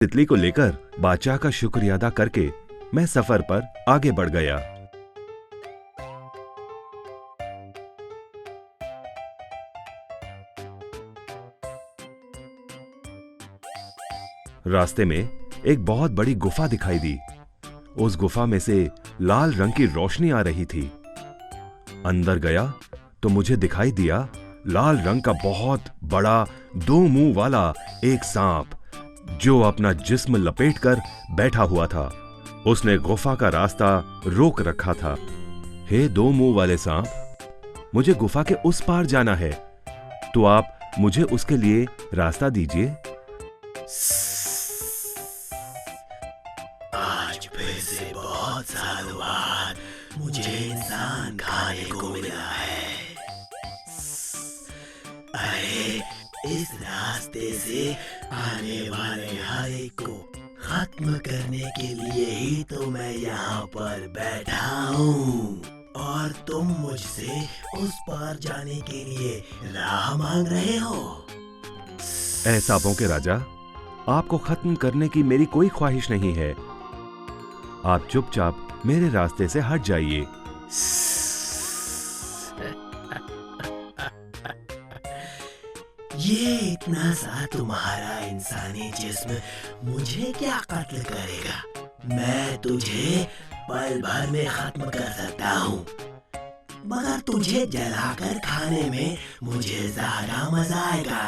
तितली को लेकर बादशाह का शुक्रिया अदा करके मैं सफर पर आगे बढ़ गया। रास्ते में एक बहुत बड़ी गुफा दिखाई दी। उस गुफा में से लाल रंग की रोशनी आ रही थी। अंदर गया तो मुझे दिखाई दिया लाल रंग का बहुत बड़ा 2 मुंह वाला एक सांप जो अपना जिस्म लपेटकर बैठा हुआ था। उसने गुफा का रास्ता रोक रखा था। हे 2 मुंह वाले सांप, मुझे गुफा के उस पार जाना है, तो आप मुझे उसके लिए रास्ता दीजिए। आज फिर से बहुत सालों बाद मुझे इंसान खाने को मिला है। अरे, इस रास्ते से आने वाले हर एक को खत्म करने के लिए ही तो मैं यहाँ पर बैठा हूँ, और तुम मुझसे उस पार जाने के लिए राह मांग रहे हो। ऐ सांपों के राजा, आपको खत्म करने की मेरी कोई ख्वाहिश नहीं है। आप चुपचाप मेरे रास्ते से हट जाइए। ये इतना सा तुम्हारा इंसानी जिस्म मुझे क्या कत्ल करेगा। मैं तुझे पल भर में खत्म कर सकता हूँ, मगर तुझे जलाकर खाने में मुझे ज्यादा मजा आएगा।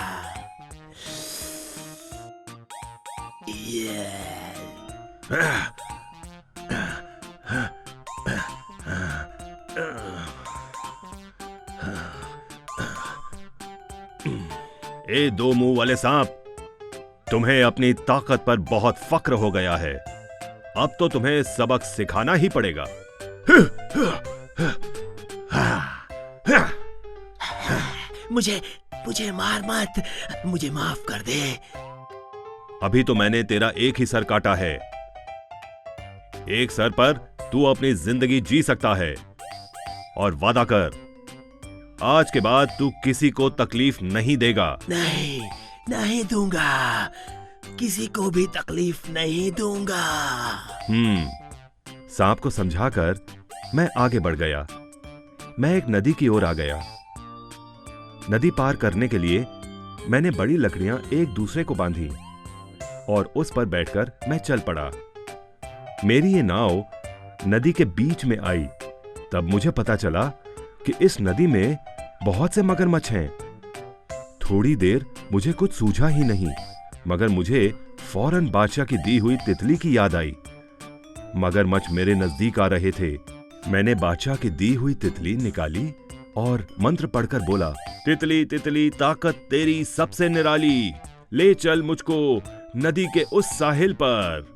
ए 2 मुंह वाले सांप, तुम्हें अपनी ताकत पर बहुत फक्र हो गया है। अब तो तुम्हें सबक सिखाना ही पड़ेगा। मुझे मार मत, मुझे माफ कर दे। अभी तो मैंने तेरा एक ही सर काटा है। एक सर पर तू अपनी जिंदगी जी सकता है, और वादा कर, आज के बाद तू किसी को तकलीफ नहीं देगा। नहीं दूंगा, किसी को भी तकलीफ नहीं दूंगा। सांप को समझाकर मैं आगे बढ़ गया। मैं एक नदी की ओर आ गया। नदी पार करने के लिए मैंने बड़ी लकड़ियां एक दूसरे को बांधी और उस पर बैठकर मैं चल पड़ा। मेरी ये नाव नदी के बीच में आई। तब मुझे पता चला कि इस नदी में बहुत से मगरमच्छ हैं। थोड़ी देर मुझे कुछ सूझा ही नहीं, मगर मुझे फौरन बादशाह की दी हुई तितली की याद आई। मगरमच्छ मेरे नजदीक आ रहे थे। मैंने बादशाह की दी हुई तितली निकाली और मंत्र पढ़कर बोला, तितली तितली ताकत तेरी सबसे निराली, ले चल मुझको नदी के उस साहिल पर।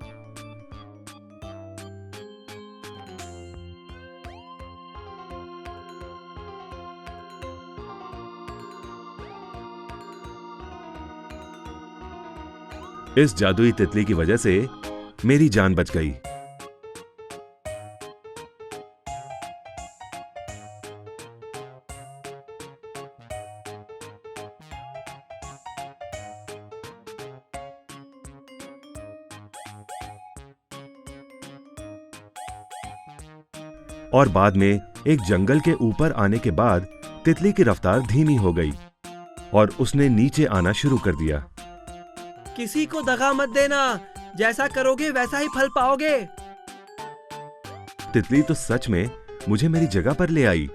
इस जादुई तितली की वजह से मेरी जान बच गई। और बाद में एक जंगल के ऊपर आने के बाद तितली की रफ्तार धीमी हो गई और उसने नीचे आना शुरू कर दिया। किसी को दगा मत देना, जैसा करोगे वैसा ही फल पाओगे। तितली तो सच में मुझे मेरी जगह पर ले आई।